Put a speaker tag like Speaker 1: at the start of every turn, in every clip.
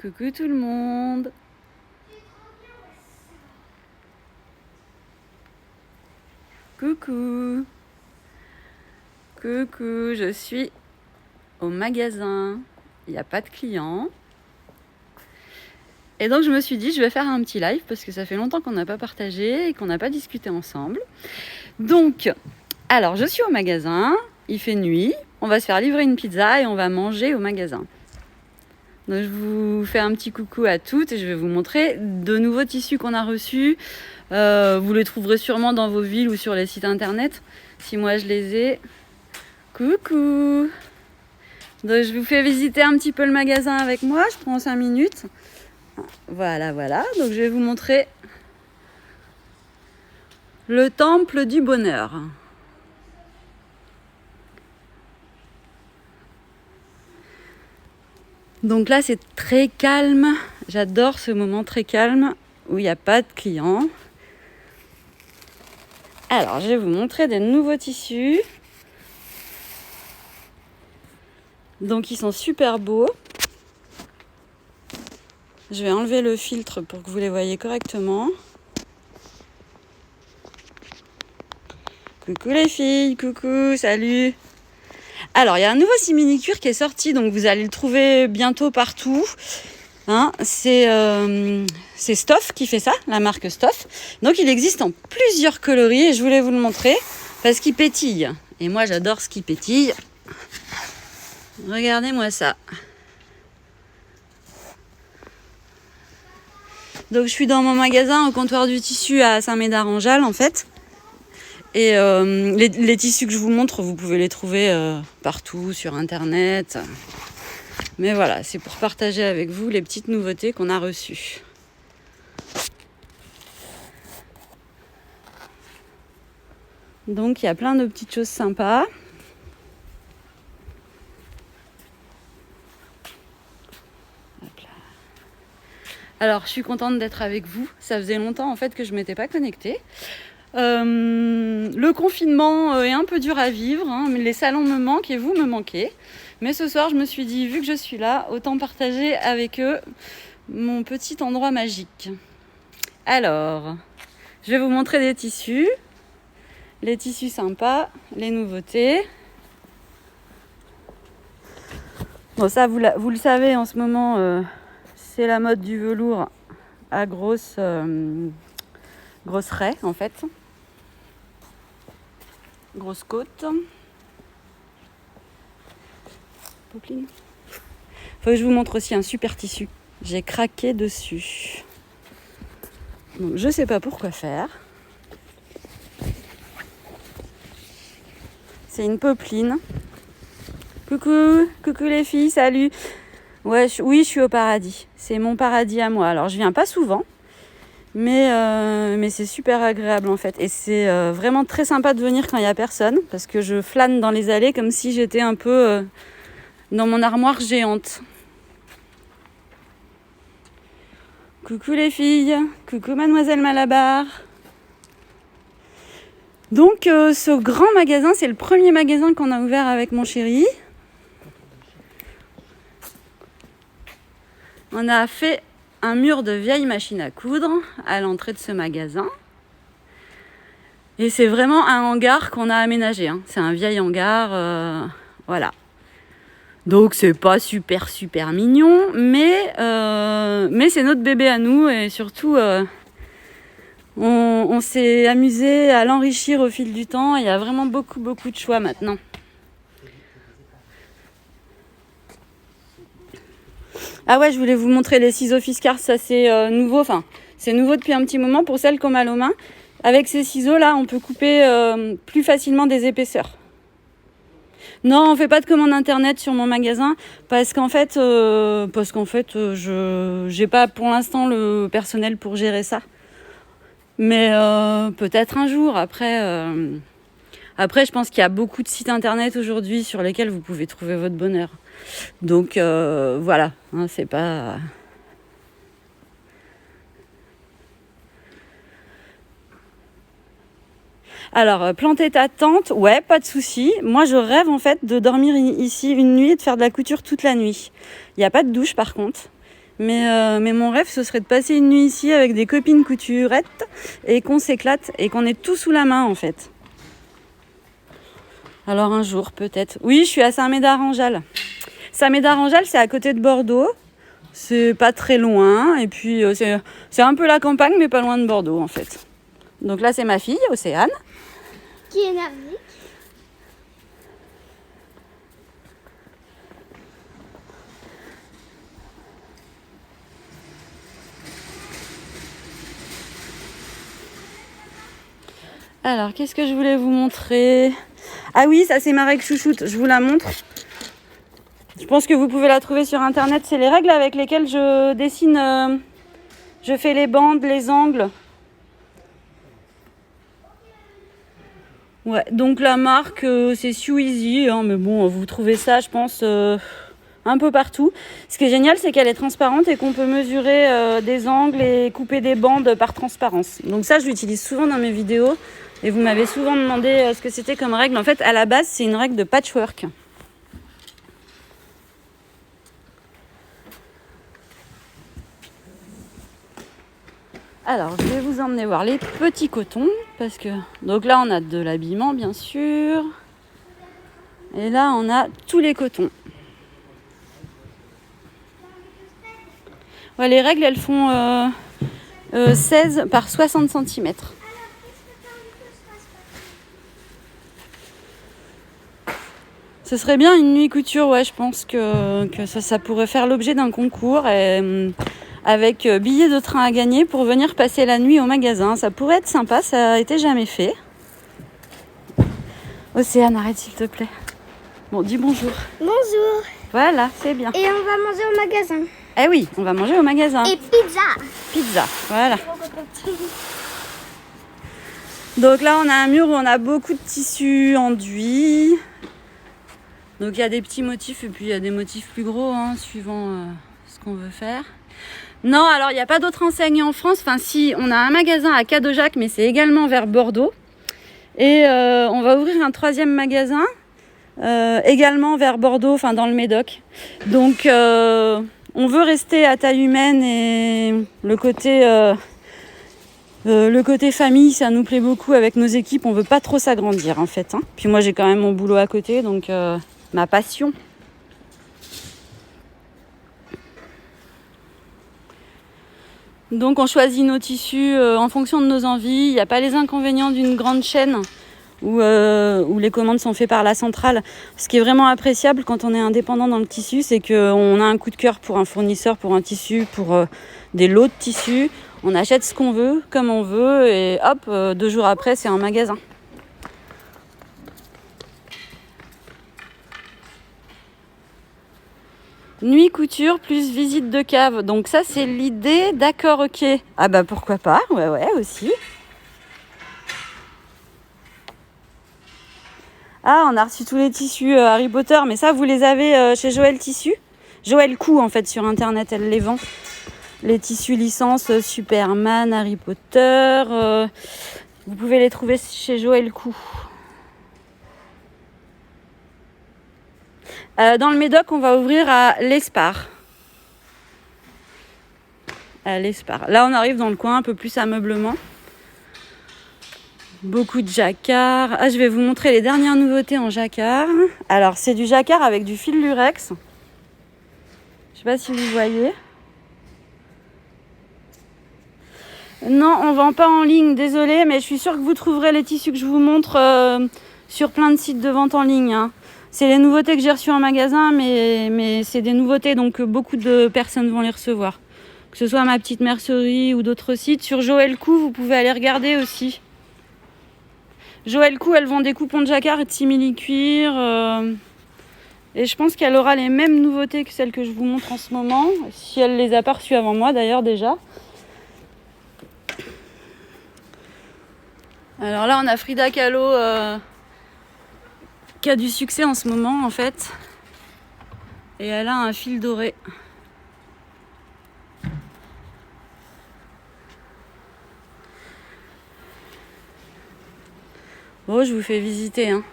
Speaker 1: Coucou tout le monde. Coucou. Coucou, je suis au magasin. Il n'y a pas de clients. Et donc je me suis dit, je vais faire un petit live parce que ça fait longtemps qu'on n'a pas partagé et qu'on n'a pas discuté ensemble. Donc, alors je suis au magasin, il fait nuit, on va se faire livrer une pizza et on va manger au magasin. Donc je vous fais un petit coucou à toutes et je vais vous montrer de nouveaux tissus qu'on a reçus. Vous les trouverez sûrement dans vos villes ou sur les sites internet, si moi je les ai. Coucou. Donc je vous fais visiter un petit peu le magasin avec moi, je prends 5 minutes. Voilà. Donc je vais vous montrer le temple du bonheur. Donc là c'est très calme, j'adore ce moment très calme où il n'y a pas de clients. Alors je vais vous montrer des nouveaux tissus. Donc ils sont super beaux. Je vais enlever le filtre pour que vous les voyez correctement. Coucou les filles, coucou, salut. Alors il y a un nouveau simili-cuir qui est sorti, donc vous allez le trouver bientôt partout. C'est Stoff qui fait ça, la marque Stoff. Donc il existe en plusieurs coloris et je voulais vous le montrer parce qu'il pétille. Et moi j'adore ce qui pétille. Regardez-moi ça. Donc je suis dans mon magasin au comptoir du tissu à Saint-Médard-en-Jalles en fait. Et les tissus que je vous montre, vous pouvez les trouver partout sur internet. Mais voilà, c'est pour partager avec vous les petites nouveautés qu'on a reçues. Donc il y a plein de petites choses sympas. Alors je suis contente d'être avec vous. Ça faisait longtemps en fait que je ne m'étais pas connectée. Le confinement est un peu dur à vivre, mais les salons me manquent et vous me manquez. Mais ce soir, je me suis dit, vu que je suis là, autant partager avec eux mon petit endroit magique. Alors, je vais vous montrer des tissus, les tissus sympas, les nouveautés. Bon, ça, vous le savez, en ce moment, c'est la mode du velours à grosse raie, en fait. Grosse côte. Popeline. Faut que je vous montre aussi un super tissu. J'ai craqué dessus. Donc, je sais pas pourquoi faire. C'est une popeline. Coucou les filles, salut. Oui, je suis au paradis. C'est mon paradis à moi. Alors, je viens pas souvent, mais c'est super agréable en fait. Et c'est vraiment très sympa de venir quand il y a personne, parce que je flâne dans les allées comme si j'étais un peu dans mon armoire géante. Coucou les filles, coucou mademoiselle Malabar. Donc ce grand magasin, c'est le premier magasin qu'on a ouvert avec mon chéri. On a fait un mur de vieilles machines à coudre à l'entrée de ce magasin. Et c'est vraiment un hangar qu'on a aménagé. C'est un vieil hangar, voilà. Donc c'est pas super mignon, mais c'est notre bébé à nous et surtout on s'est amusé à l'enrichir au fil du temps. Il y a vraiment beaucoup de choix maintenant. Ah ouais, je voulais vous montrer les ciseaux Fiskars, ça c'est nouveau, enfin c'est nouveau depuis un petit moment pour celles qui ont mal aux mains. Avec ces ciseaux là, on peut couper plus facilement des épaisseurs. Non, on fait pas de commande internet sur mon magasin parce qu'en fait, je j'ai pas pour l'instant le personnel pour gérer ça. Mais peut-être un jour. Après, je pense qu'il y a beaucoup de sites internet aujourd'hui sur lesquels vous pouvez trouver votre bonheur. Donc voilà, c'est pas. Alors, planter ta tente, ouais, pas de souci. Moi, je rêve en fait de dormir ici une nuit et de faire de la couture toute la nuit. Il n'y a pas de douche par contre. Mais mon rêve, ce serait de passer une nuit ici avec des copines couturettes et qu'on s'éclate et qu'on ait tout sous la main en fait. Alors un jour peut-être. Oui, je suis à Saint-Médard-en-Jalles. Saint-Médard-en-Jalles, c'est à côté de Bordeaux. C'est pas très loin. Et puis c'est un peu la campagne, mais pas loin de Bordeaux en fait. Donc là, c'est ma fille, Océane.
Speaker 2: Qui est énergique.
Speaker 1: Alors, qu'est-ce que je voulais vous montrer? Ah oui, ça c'est ma règle chouchoute, je vous la montre. Je pense que vous pouvez la trouver sur internet. C'est les règles avec lesquelles je dessine, je fais les bandes, les angles. Ouais, donc la marque c'est Sew Easy, hein, mais bon, vous trouvez ça, je pense, un peu partout. Ce qui est génial, c'est qu'elle est transparente et qu'on peut mesurer des angles et couper des bandes par transparence. Donc ça, je l'utilise souvent dans mes vidéos. Et vous m'avez souvent demandé ce que c'était comme règle. En fait, à la base, c'est une règle de patchwork. Alors, je vais vous emmener voir les petits cotons. Parce que... Donc là, on a de l'habillement, bien sûr. Et là, on a tous les cotons. Ouais, les règles, elles font 16 par 60 cm. Ce serait bien une nuit couture, ouais, je pense que ça pourrait faire l'objet d'un concours avec billets de train à gagner pour venir passer la nuit au magasin. Ça pourrait être sympa, ça a été jamais fait. Océane, arrête s'il te plaît. Bon, dis bonjour.
Speaker 2: Bonjour.
Speaker 1: Voilà, c'est bien.
Speaker 2: Et on va manger au magasin.
Speaker 1: Eh oui, on va manger au magasin.
Speaker 2: Et pizza.
Speaker 1: Pizza, voilà. Donc là, on a un mur où on a beaucoup de tissus enduits. Donc il y a des petits motifs et puis il y a des motifs plus gros, hein, suivant ce qu'on veut faire. Non, alors il n'y a pas d'autres enseignes en France. Enfin si, on a un magasin à Cadojac, mais c'est également vers Bordeaux. Et on va ouvrir un 3e magasin, également vers Bordeaux, enfin dans le Médoc. Donc on veut rester à taille humaine et le côté famille, ça nous plaît beaucoup avec nos équipes. On veut pas trop s'agrandir en fait. Hein. Puis moi j'ai quand même mon boulot à côté, donc ma passion. Donc on choisit nos tissus en fonction de nos envies. Il n'y a pas les inconvénients d'une grande chaîne où les commandes sont faites par la centrale. Ce qui est vraiment appréciable quand on est indépendant dans le tissu, c'est qu'on a un coup de cœur pour un fournisseur, pour un tissu, pour des lots de tissus. On achète ce qu'on veut, comme on veut, et hop, 2 jours après, c'est un magasin. Nuit couture plus visite de cave. Donc ça, c'est l'idée. D'accord, ok. Ah bah pourquoi pas, ouais, aussi. Ah, on a reçu tous les tissus Harry Potter, mais ça, vous les avez chez Joël Tissu. Joël Cou, en fait, sur Internet, elle les vend. Les tissus licence Superman, Harry Potter. Vous pouvez les trouver chez Joël Cou. Dans le Médoc, on va ouvrir à l'Espar. Là, on arrive dans le coin un peu plus ameublement. Beaucoup de jacquard. Ah, je vais vous montrer les dernières nouveautés en jacquard. Alors, c'est du jacquard avec du fil lurex. Je sais pas si vous voyez. Non, on vend pas en ligne, désolée, mais je suis sûre que vous trouverez les tissus que je vous montre sur plein de sites de vente en ligne. Hein. C'est les nouveautés que j'ai reçues en magasin, mais c'est des nouveautés, donc beaucoup de personnes vont les recevoir. Que ce soit ma petite mercerie ou d'autres sites. Sur Joël Cou, vous pouvez aller regarder aussi. Joël Cou, elles vend des coupons de jacquard et de simili-cuir. Et je pense qu'elle aura les mêmes nouveautés que celles que je vous montre en ce moment. Si elle les a pas reçues avant moi, d'ailleurs, déjà. Alors là, on a Frida Kahlo qui a du succès en ce moment, en fait. Et elle a un fil doré. Bon, je vous fais visiter, hein.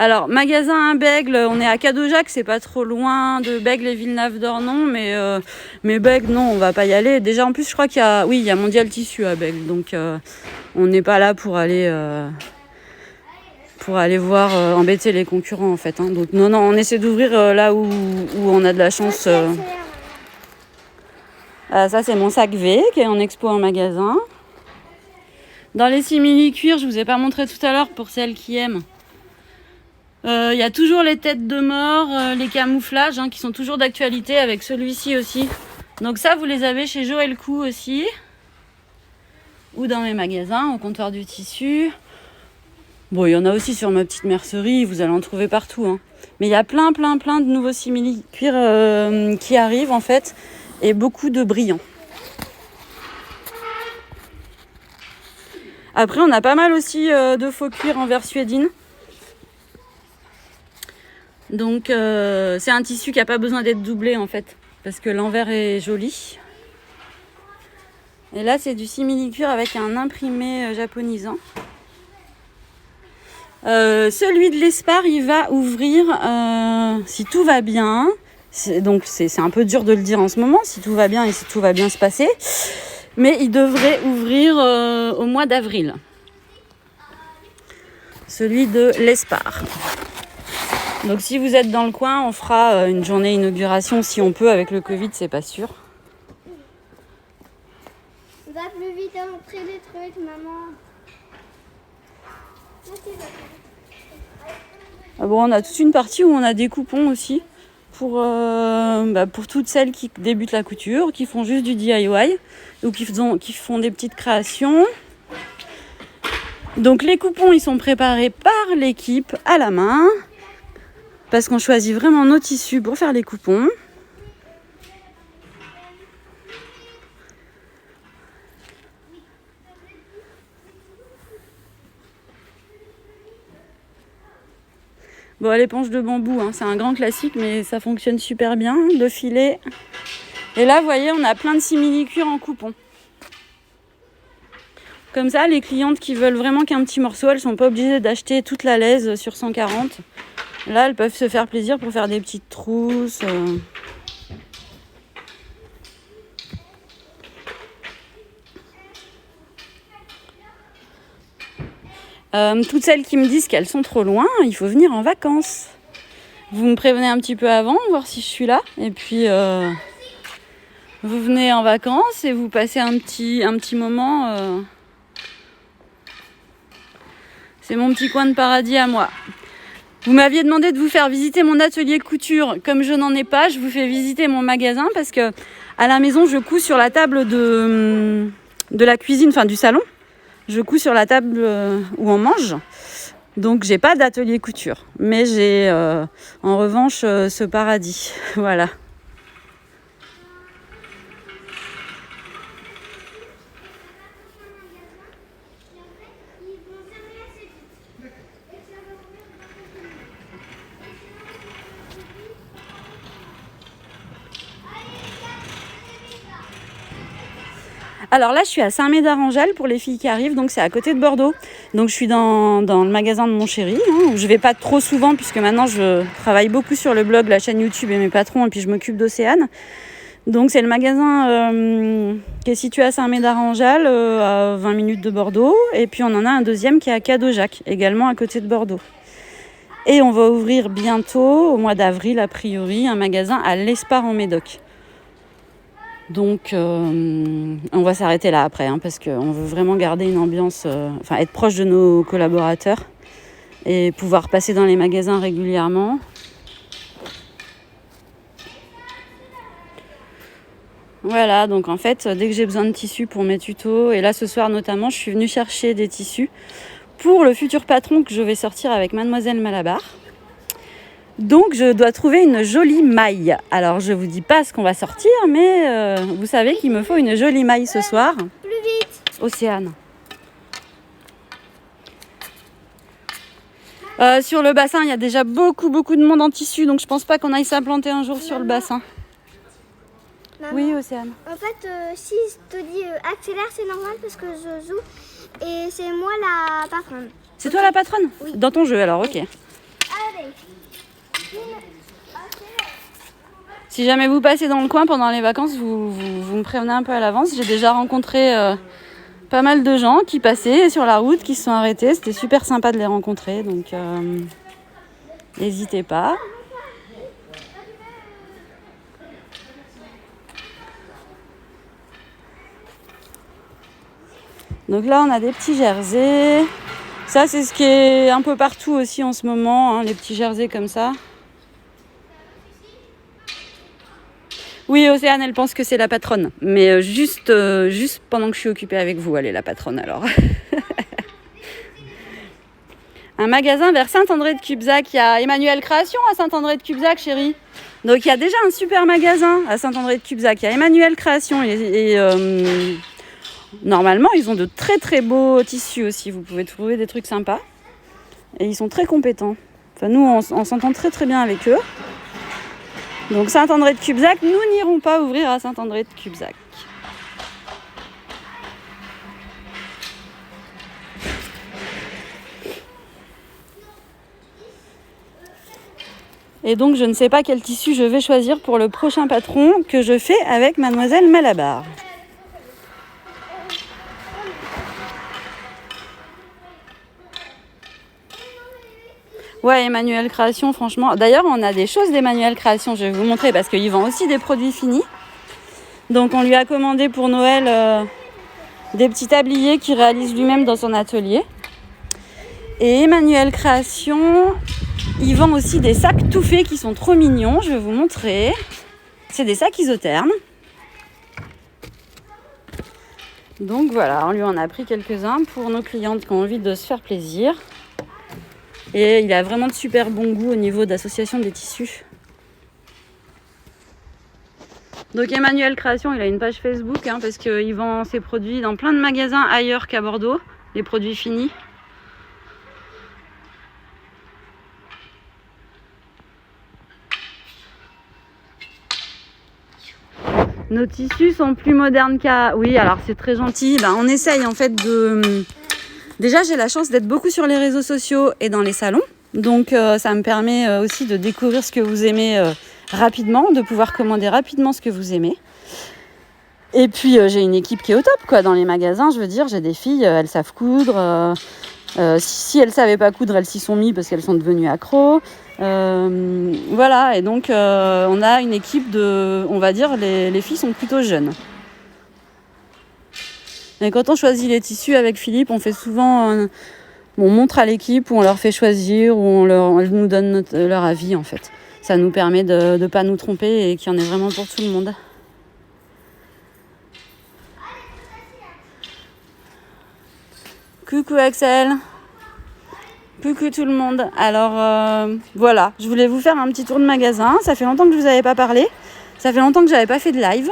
Speaker 1: Alors, magasin à Bègle, on est à Cadojac, c'est pas trop loin de Bègle et Villeneuve-d'Ornon, mais Bègle, non, on va pas y aller. Déjà, en plus, je crois qu'il y a, oui, il y a Mondial Tissu à Bègle, donc on n'est pas là pour aller voir embêter les concurrents, en fait. Hein. Donc, non, on essaie d'ouvrir là où on a de la chance. Ça, c'est mon sac V qui est en expo en magasin. Dans les simili-cuir, je vous ai pas montré tout à l'heure pour celles qui aiment. Il y a toujours les têtes de mort, les camouflages qui sont toujours d'actualité avec celui-ci aussi. Donc ça, vous les avez chez Joël Cou aussi. Ou dans mes magasins, au comptoir du tissu. Bon, il y en a aussi sur ma petite mercerie, vous allez en trouver partout. Hein. Mais il y a plein de nouveaux simili-cuir qui arrivent en fait. Et beaucoup de brillants. Après, on a pas mal aussi de faux cuir en verre suédine. Donc c'est un tissu qui n'a pas besoin d'être doublé en fait, parce que l'envers est joli. Et là c'est du simili-cuir avec un imprimé japonisant. Celui de l'Espar, il va ouvrir si tout va bien. Donc c'est un peu dur de le dire en ce moment, si tout va bien et si tout va bien se passer. Mais il devrait ouvrir au mois d'avril. Celui de l'Espar. Donc si vous êtes dans le coin, on fera une journée inauguration si on peut. Avec le Covid, c'est pas sûr.
Speaker 2: Va plus vite à montrer les trucs, maman.
Speaker 1: Bon, on a toute une partie où on a des coupons aussi pour toutes celles qui débutent la couture, qui font juste du DIY ou qui font des petites créations. Donc les coupons, ils sont préparés par l'équipe à la main. Parce qu'on choisit vraiment nos tissus pour faire les coupons. Bon, l'éponge de bambou, c'est un grand classique, mais ça fonctionne super bien. Le filet. Et là, vous voyez, on a plein de simili-cuir en coupon. Comme ça, les clientes qui veulent vraiment qu'un petit morceau, elles sont pas obligées d'acheter toute la laise sur 140. Là, elles peuvent se faire plaisir pour faire des petites trousses. Toutes celles qui me disent qu'elles sont trop loin, il faut venir en vacances. Vous me prévenez un petit peu avant, voir si je suis là. Et puis, vous venez en vacances et vous passez un petit moment. C'est mon petit coin de paradis à moi. Vous m'aviez demandé de vous faire visiter mon atelier couture. Comme je n'en ai pas, je vous fais visiter mon magasin parce que à la maison, je couds sur la table de la cuisine, enfin du salon. Je couds sur la table où on mange. Donc, j'ai pas d'atelier couture. Mais j'ai en revanche ce paradis. Voilà. Alors là, je suis à Saint-Médard-en-Jalles pour les filles qui arrivent, donc c'est à côté de Bordeaux. Donc je suis dans le magasin de mon chéri, où je vais pas trop souvent puisque maintenant je travaille beaucoup sur le blog, la chaîne YouTube et mes patrons, et puis je m'occupe d'Océane. Donc c'est le magasin qui est situé à Saint-Médard-en-Jalles, à 20 minutes de Bordeaux. Et puis on en a un deuxième qui est à Cadojac, également à côté de Bordeaux. Et on va ouvrir bientôt, au mois d'avril a priori, un magasin à l'Espar en Médoc. Donc on va s'arrêter là après, parce qu'on veut vraiment garder une ambiance, être proche de nos collaborateurs et pouvoir passer dans les magasins régulièrement. Voilà, donc en fait, dès que j'ai besoin de tissus pour mes tutos, et là ce soir notamment, je suis venue chercher des tissus pour le futur patron que je vais sortir avec Mademoiselle Malabar. Donc je dois trouver une jolie maille. Alors je vous dis pas ce qu'on va sortir, mais vous savez qu'il me faut une jolie maille ce soir.
Speaker 2: Plus vite.
Speaker 1: Océane. Sur le bassin, il y a déjà beaucoup de monde en tissu, donc je pense pas qu'on aille s'implanter un jour sur le bassin.
Speaker 2: Maman,
Speaker 1: oui, Océane.
Speaker 2: En fait, si je te dis accélère, c'est normal parce que je joue et c'est moi la patronne.
Speaker 1: C'est toi la patronne ?
Speaker 2: Oui.
Speaker 1: Dans ton jeu alors, ok. Si jamais vous passez dans le coin pendant les vacances, vous me prévenez un peu à l'avance. J'ai déjà rencontré pas mal de gens qui passaient sur la route, qui se sont arrêtés. C'était super sympa de les rencontrer, donc n'hésitez pas. Donc là, on a des petits jerseys. Ça, c'est ce qui est un peu partout aussi en ce moment, hein, les petits jerseys comme ça. Oui, Océane, elle pense que c'est la patronne. Mais juste pendant que je suis occupée avec vous, elle est la patronne alors. Un magasin vers Saint-André de Cubzac. Il y a Emmanuel Création à Saint-André de Cubzac, chérie. Donc il y a déjà un super magasin à Saint-André de Cubzac. Il y a Emmanuel Création et normalement, ils ont de très très beaux tissus aussi. Vous pouvez trouver des trucs sympas. Et ils sont très compétents. Enfin, nous, on s'entend très très bien avec eux. Donc Saint-André de Cubzac, nous n'irons pas ouvrir à Saint-André de Cubzac. Et donc je ne sais pas quel tissu je vais choisir pour le prochain patron que je fais avec Mademoiselle Malabar. Ouais, Emmanuel Création, franchement. D'ailleurs, on a des choses d'Emmanuel Création, je vais vous montrer, parce qu'il vend aussi des produits finis. Donc, on lui a commandé pour Noël des petits tabliers qu'il réalise lui-même dans son atelier. Et Emmanuel Création, il vend aussi des sacs tout faits qui sont trop mignons. Je vais vous montrer. C'est des sacs isothermes. Donc voilà, on lui en a pris quelques-uns pour nos clientes qui ont envie de se faire plaisir. Et il a vraiment de super bon goût au niveau d'association des tissus. Donc Emmanuel Création, il a une page Facebook parce qu'il vend ses produits dans plein de magasins ailleurs qu'à Bordeaux, les produits finis. Nos tissus sont plus modernes qu'à... Oui, alors c'est très gentil. On essaye en fait de... Déjà, j'ai la chance d'être beaucoup sur les réseaux sociaux et dans les salons. Donc, ça me permet aussi de découvrir ce que vous aimez rapidement, de pouvoir commander rapidement ce que vous aimez. Et puis, j'ai une équipe qui est au top, quoi. Dans les magasins, je veux dire, j'ai des filles, elles savent coudre. Si elles ne savaient pas coudre, elles s'y sont mis parce qu'elles sont devenues accros. Voilà, et donc, on a une équipe de... On va dire, les filles sont plutôt jeunes. Et quand on choisit les tissus avec Philippe, on fait souvent, on montre à l'équipe, ou on leur fait choisir, ou elle nous donne leur avis en fait. Ça nous permet de ne pas nous tromper et qu'il y en ait vraiment pour tout le monde. Coucou Axel. Coucou tout le monde. Alors voilà, je voulais vous faire un petit tour de magasin. Ça fait longtemps que je vous avais pas parlé. Ça fait longtemps que j'avais pas fait de live.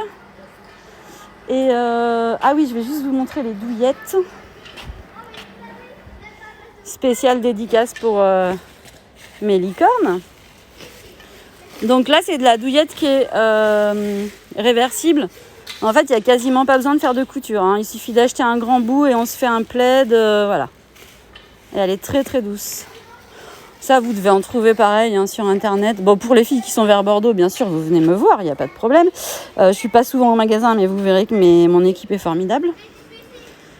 Speaker 1: Et ah oui, je vais juste vous montrer les douillettes. Spéciale dédicace pour mes licornes. Donc là, c'est de la douillette qui est réversible. En fait, il n'y a quasiment pas besoin de faire de couture. Il suffit d'acheter un grand bout et on se fait un plaid. Voilà. Et elle est très très douce. Ça, vous devez en trouver pareil sur Internet. Bon, pour les filles qui sont vers Bordeaux, bien sûr, vous venez me voir, il n'y a pas de problème. Je ne suis pas souvent au magasin, mais vous verrez que mon équipe est formidable.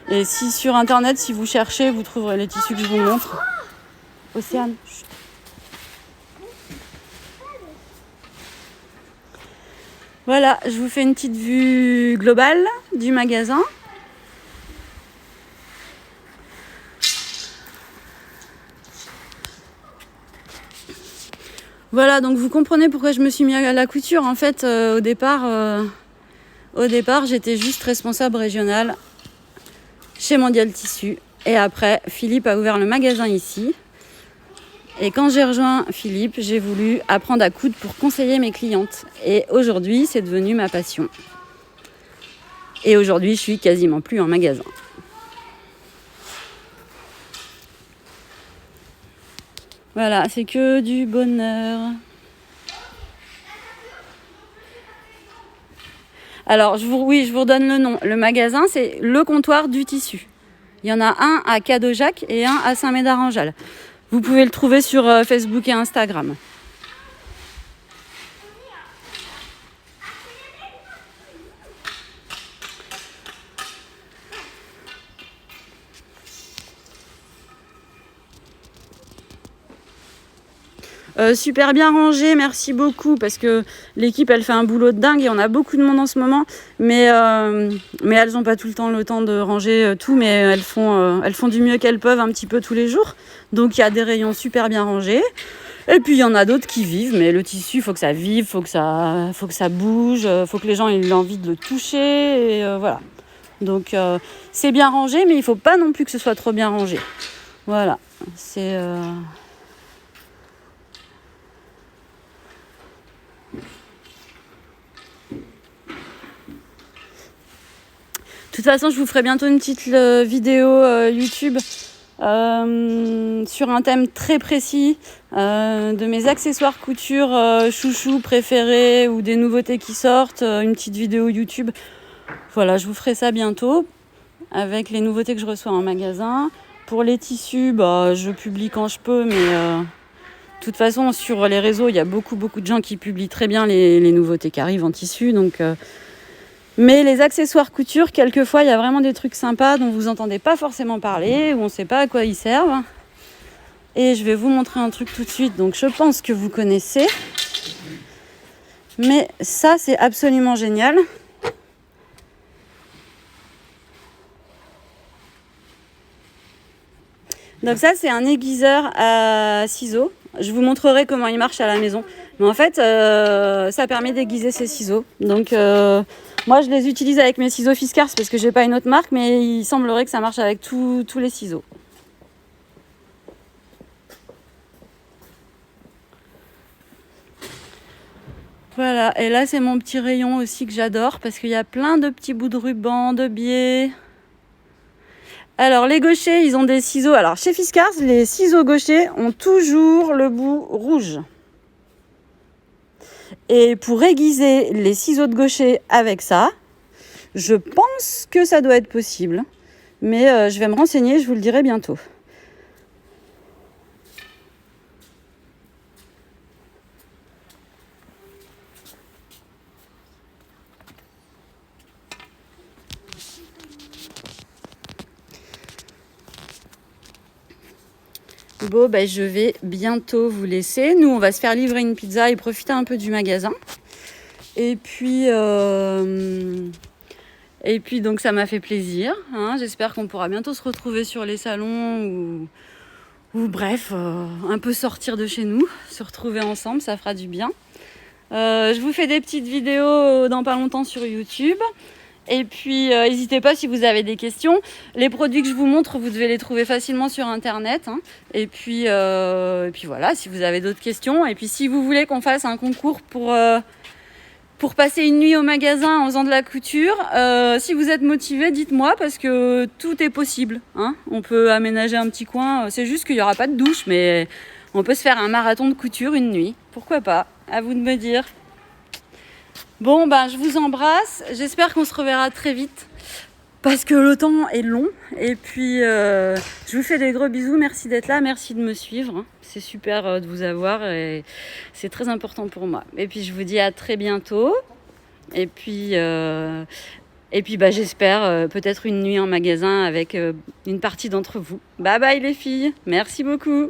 Speaker 1: Et si sur Internet, si vous cherchez, vous trouverez les tissus que je vous montre. Océane. Chut. Voilà, je vous fais une petite vue globale du magasin. Voilà, donc vous comprenez pourquoi je me suis mis à la couture. En fait, au départ, j'étais juste responsable régionale chez Mondial Tissu. Et après, Philippe a ouvert le magasin ici. Et quand j'ai rejoint Philippe, j'ai voulu apprendre à coudre pour conseiller mes clientes. Et aujourd'hui, c'est devenu ma passion. Et aujourd'hui, je suis quasiment plus en magasin. Voilà, c'est que du bonheur. Alors, je vous redonne le nom. Le magasin, c'est Le Comptoir du Tissu. Il y en a un à Cadeaujac et un à Saint-Médard-en-Jalles. Vous pouvez le trouver sur Facebook et Instagram. Super bien rangé, merci beaucoup, parce que l'équipe elle fait un boulot de dingue et on a beaucoup de monde en ce moment, mais elles n'ont pas tout le temps de ranger tout, mais elles font du mieux qu'elles peuvent un petit peu tous les jours. Donc il y a des rayons super bien rangés, et puis il y en a d'autres qui vivent, mais le tissu, faut que ça vive, faut que ça bouge, faut que les gens aient envie de le toucher, et voilà. Donc c'est bien rangé, mais il faut pas non plus que ce soit trop bien rangé. Voilà, c'est... De toute façon, je vous ferai bientôt une petite vidéo YouTube sur un thème très précis de mes accessoires couture chouchou préférés ou des nouveautés qui sortent. Une petite vidéo YouTube. Voilà, je vous ferai ça bientôt avec les nouveautés que je reçois en magasin. Pour les tissus, je publie quand je peux, mais de toute façon, sur les réseaux, il y a beaucoup de gens qui publient très bien les nouveautés qui arrivent en tissu. Donc... Mais les accessoires couture, quelquefois, il y a vraiment des trucs sympas dont vous n'entendez pas forcément parler, ou on ne sait pas à quoi ils servent. Et je vais vous montrer un truc tout de suite, donc je pense que vous connaissez. Mais ça, c'est absolument génial. Donc ça, c'est un aiguiseur à ciseaux. Je vous montrerai comment il marche à la maison. Mais en fait, ça permet d'aiguiser ces ciseaux. Donc... moi, je les utilise avec mes ciseaux Fiskars parce que j'ai pas une autre marque, mais il semblerait que ça marche avec tous les ciseaux. Voilà, et là, c'est mon petit rayon aussi que j'adore parce qu'il y a plein de petits bouts de ruban, de biais. Alors, les gauchers, ils ont des ciseaux. Alors, chez Fiskars, les ciseaux gauchers ont toujours le bout rouge. Et pour aiguiser les ciseaux de gaucher avec ça, je pense que ça doit être possible. Mais je vais me renseigner, je vous le dirai bientôt. Bon, je vais bientôt vous laisser. Nous, on va se faire livrer une pizza et profiter un peu du magasin. Et puis donc, ça m'a fait plaisir. J'espère qu'on pourra bientôt se retrouver sur les salons ou bref, un peu sortir de chez nous, se retrouver ensemble, ça fera du bien. Je vous fais des petites vidéos dans pas longtemps sur YouTube. Et puis, n'hésitez pas si vous avez des questions. Les produits que je vous montre, vous devez les trouver facilement sur Internet. Et puis voilà, si vous avez d'autres questions. Et puis, si vous voulez qu'on fasse un concours pour passer une nuit au magasin en faisant de la couture, si vous êtes motivé, dites-moi parce que tout est possible. On peut aménager un petit coin. C'est juste qu'il n'y aura pas de douche, mais on peut se faire un marathon de couture une nuit. Pourquoi pas? À vous de me dire. Bon, je vous embrasse. J'espère qu'on se reverra très vite parce que le temps est long. Et puis, je vous fais des gros bisous. Merci d'être là. Merci de me suivre. C'est super de vous avoir et c'est très important pour moi. Et puis, je vous dis à très bientôt. Et puis j'espère peut-être une nuit en magasin avec une partie d'entre vous. Bye bye les filles. Merci beaucoup.